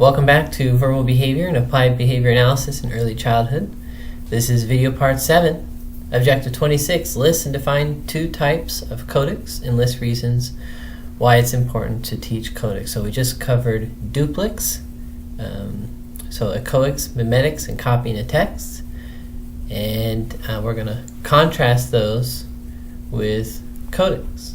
Welcome back to Verbal Behavior and Applied Behavior Analysis in Early Childhood. This is video part 7. Objective 26, list and define two types of codec and list reasons why it's important to teach codec. So we just covered duplix, so echoics, mimetics, and copying a text. And we're going to contrast those with codecs.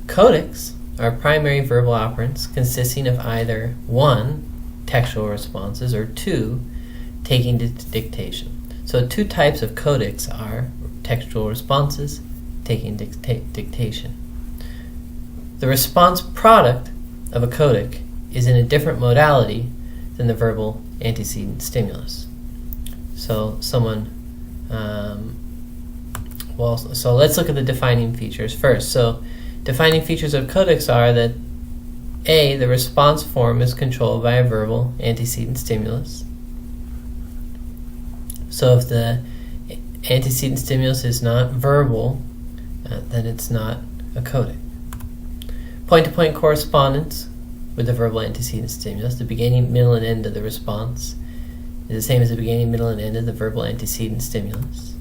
Codecs are primary verbal operands consisting of either 1, textual responses, or 2, taking dictation. So two types of codecs are textual responses, taking dictation. The response product of a codec is in a different modality than the verbal antecedent stimulus. So so let's look at the defining features first. So defining features of codecs are that A, the response form is controlled by a verbal antecedent stimulus. So if the antecedent stimulus is not verbal, then it's not a codec. Point-to-point correspondence with the verbal antecedent stimulus. The beginning, middle, and end of the response is the same as the beginning, middle, and end of the verbal antecedent stimulus.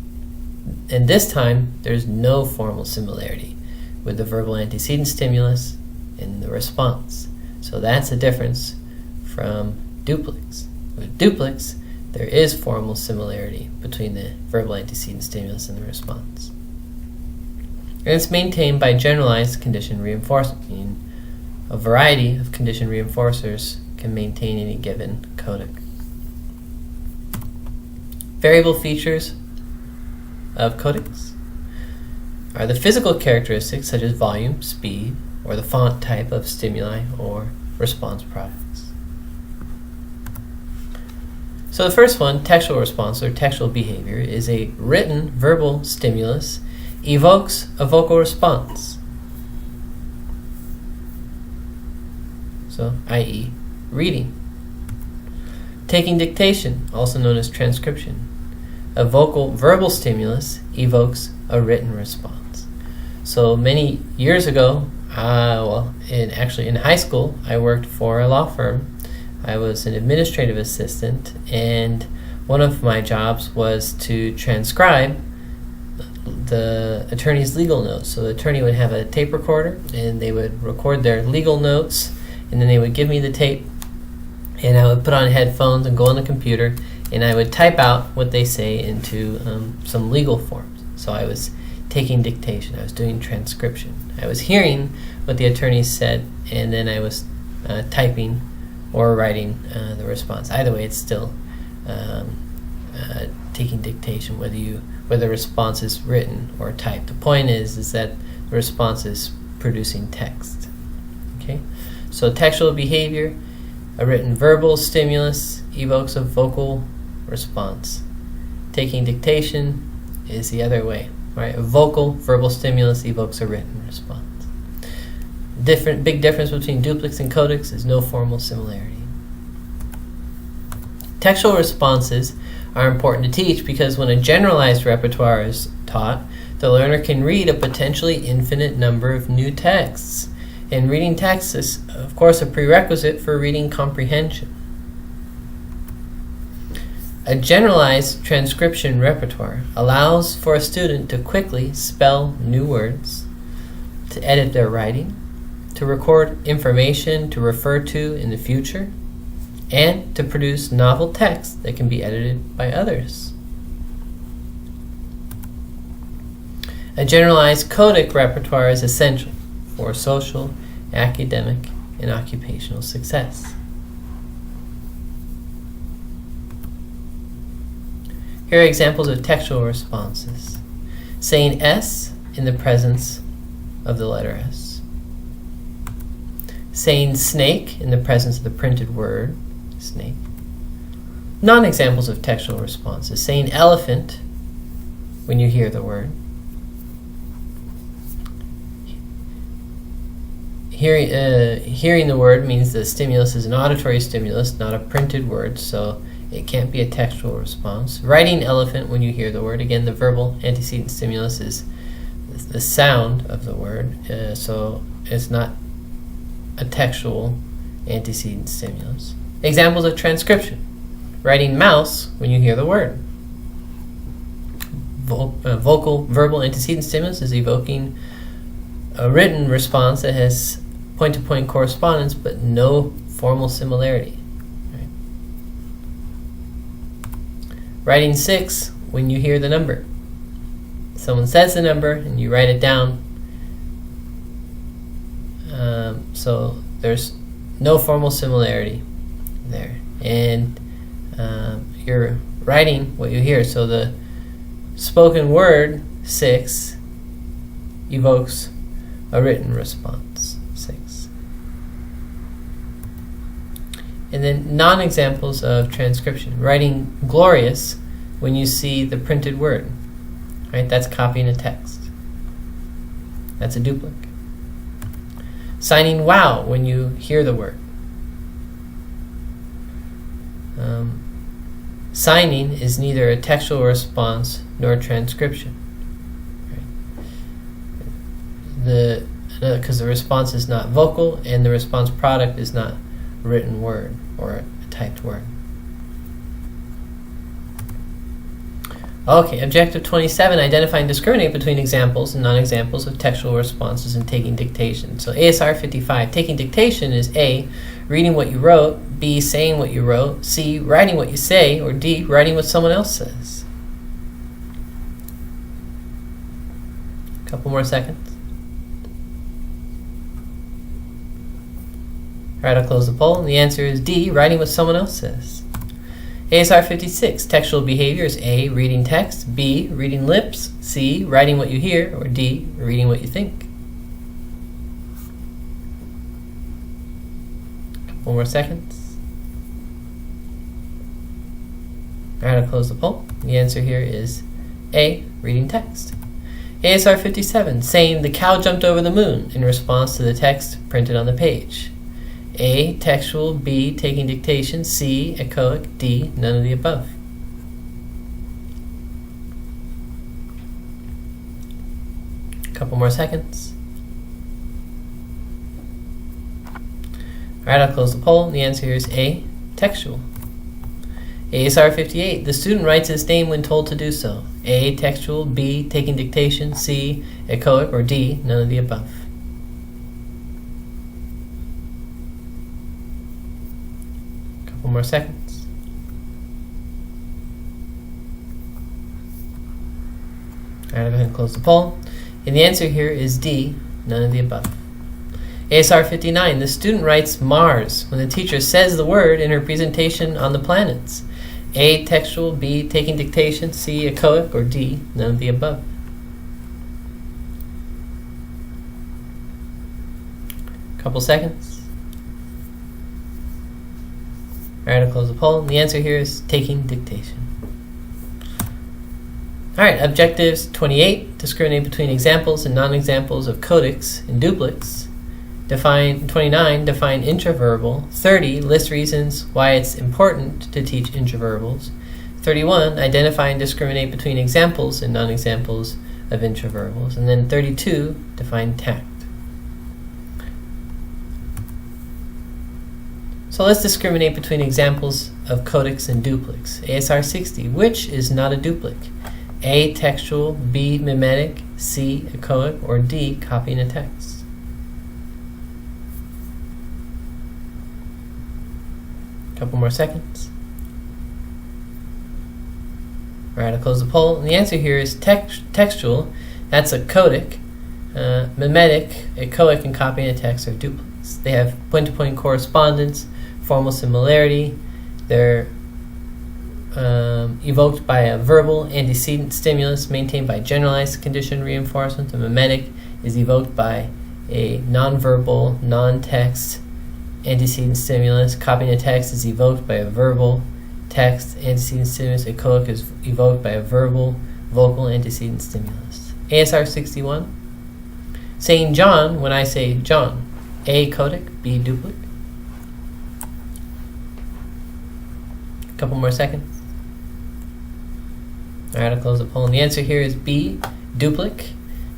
And this time, there's no formal similarity with the verbal antecedent stimulus in the response. So that's the difference from duplix. With duplix, there is formal similarity between the verbal antecedent stimulus and the response. And it's maintained by generalized condition reinforcement, meaning a variety of condition reinforcers can maintain any given codec. Variable features of codecs are the physical characteristics such as volume, speed, or the font type of stimuli or response products. So the first one, textual response or textual behavior, is a written verbal stimulus evokes a vocal response. So, i.e., reading. Taking dictation, also known as transcription. A verbal stimulus evokes a written response. So many years ago, in high school, I worked for a law firm. I was an administrative assistant, and one of my jobs was to transcribe the attorney's legal notes. So the attorney would have a tape recorder, and they would record their legal notes, and then they would give me the tape, and I would put on headphones and go on the computer, and I would type out what they say into some legal forms. So I was taking dictation. I was doing transcription. I was hearing what the attorneys said, and then I was typing or writing the response. Either way, it's still taking dictation, whether the response is written or typed. The point is that the response is producing text. Okay, so textual behavior, a written verbal stimulus evokes a vocal response. Taking dictation is the other way, right? A vocal verbal stimulus evokes a written response. Big difference between duplix and codecs is no formal similarity. Textual responses are important to teach because when a generalized repertoire is taught, the learner can read a potentially infinite number of new texts. And reading text is, of course, a prerequisite for reading comprehension. A generalized transcription repertoire allows for a student to quickly spell new words, to edit their writing, to record information to refer to in the future, and to produce novel text that can be edited by others. A generalized codec repertoire is essential for social, academic, and occupational success. Here are examples of textual responses. Saying S in the presence of the letter S. Saying snake in the presence of the printed word, snake. Non-examples of textual responses. Saying elephant when you hear the word. Hearing the word means the stimulus is an auditory stimulus, not a printed word, so it can't be a textual response. Writing elephant when you hear the word. Again, the verbal antecedent stimulus is the sound of the word, so it's not a textual antecedent stimulus. Examples of transcription. Writing mouse when you hear the word. Vocal verbal antecedent stimulus is evoking a written response that has point-to-point correspondence but no formal similarity. Right? Writing 6 when you hear the number. Someone says the number and you write it down. So there's no formal similarity there. And you're writing what you hear. So the spoken word 6 evokes a written response 6. And then non-examples of transcription. Writing glorious when you see the printed word. Right? That's copying a text. That's a duplicate. Signing wow when you hear the word. Signing is neither a textual response nor transcription. Right? Because the response is not vocal and the response product is not a written word or a typed word. Okay, objective 27, identify and discriminate between examples and non-examples of textual responses in taking dictation. So ASR 55, taking dictation is A, reading what you wrote, B, saying what you wrote, C, writing what you say, or D, writing what someone else says. A couple more seconds. All right, I'll close the poll, and the answer is D, writing what someone else says. ASR 56, textual behavior is A, reading text, B, reading lips, C, writing what you hear, or D, reading what you think. Couple more seconds. All right, I'll close the poll. The answer here is A, reading text. ASR 57, saying the cow jumped over the moon in response to the text printed on the page. A, textual, B, taking dictation, C, echoic, D, none of the above. A couple more seconds. All right, I'll close the poll. The answer here is A, textual. ASR 58, the student writes his name when told to do so. A, textual, B, taking dictation, C, echoic, or D, none of the above. Couple more seconds. All right, I'll go ahead and close the poll. And the answer here is D, none of the above. ASR 59, the student writes Mars when the teacher says the word in her presentation on the planets. A, textual, B, taking dictation, C, echoic, or D, none of the above. Couple seconds. All right, I'll close the poll. The answer here is taking dictation. All right, objectives 28, discriminate between examples and non-examples of codics and duplics. 29, define intraverbal. 30, list reasons why it's important to teach intraverbals. 31, identify and discriminate between examples and non-examples of intraverbals. And then 32, define tact. So let's discriminate between examples of codics and duplics. ASR 60, which is not a duplicate? A, textual, B, mimetic, C, echoic, or D, copying a text. Couple more seconds. All right, I'll close the poll. And the answer here is textual. That's a codic. Mimetic, echoic, and copying a text are duplicates. They have point-to-point correspondence, formal similarity. They're evoked by a verbal antecedent stimulus maintained by generalized condition reinforcement. The mimetic is evoked by a nonverbal, non-text antecedent stimulus. Copying a text is evoked by a verbal text antecedent stimulus. Echoic is evoked by a verbal vocal antecedent stimulus. ASR 61, saying John when I say John. A, codic, B, duplicate. A couple more seconds. All right, I'll close the poll. And the answer here is B, duplicate.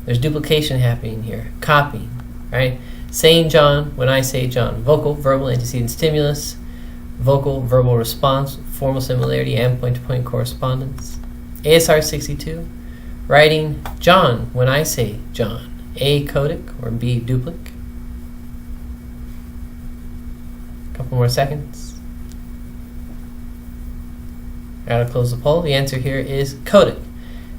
There's duplication happening here. Copying, right? Saying John when I say John. Vocal, verbal antecedent stimulus. vocal verbal response, formal similarity, and point-to-point correspondence. ASR 62, writing John when I say John. A, codic, or B, duplic. Couple more seconds. Gotta close the poll. The answer here is codic.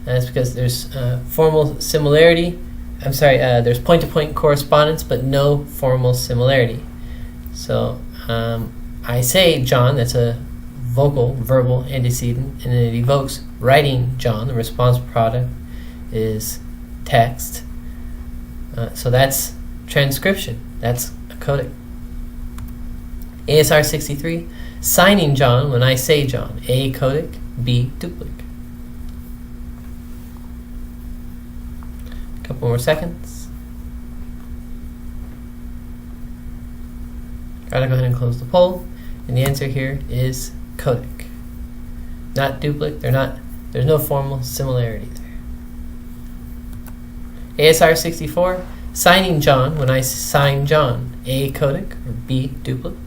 And that's because there's formal similarity. There's point-to-point correspondence, but no formal similarity. So I say John, that's a vocal, verbal antecedent, and then it evokes writing John. The response product is text. So that's transcription. That's a codic. ASR 63, signing John when I say John. A, codic, B, duplic. Couple more seconds. Gotta go ahead and close the poll. And the answer here is codic. Not duplic. There's no formal similarity there. ASR 64, signing John when I sign John. A, codic, or B, duplic.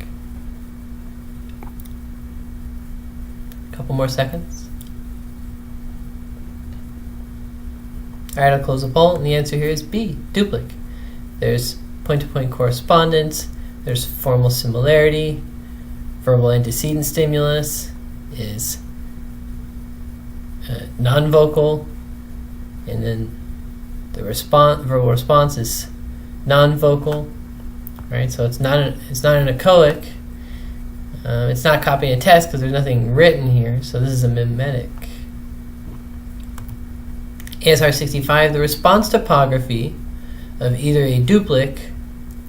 Couple more seconds. Alright, I'll close the poll, and the answer here is B, duplic. There's point-to-point correspondence, there's formal similarity, verbal antecedent stimulus is non-vocal, and then the verbal response is non-vocal, right? So it's not an echoic. It's not copying a text because there's nothing written here, so this is a mimetic. ASR 65, the response topography of either a duplic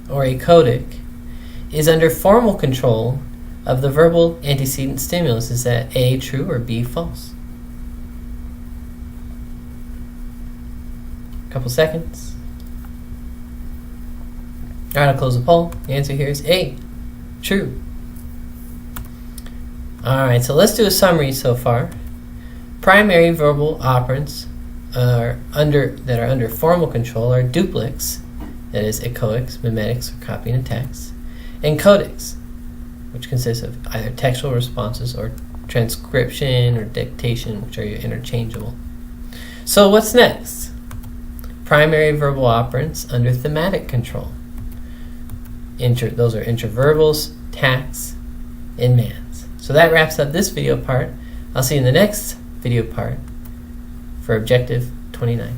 or a codic is under formal control of the verbal antecedent stimulus. Is that A, true, or B, false? Couple seconds. Alright, I'll close the poll. The answer here is A, true. Alright, so let's do a summary so far. Primary verbal operants that are under formal control are duplics, that is echoics, mimetics, or copying a text, and codics, which consists of either textual responses or transcription or dictation, which are interchangeable. So what's next? Primary verbal operants under thematic control. Those are interverbals, tacts, and mans. So that wraps up this video part. I'll see you in the next video part for Objective 29.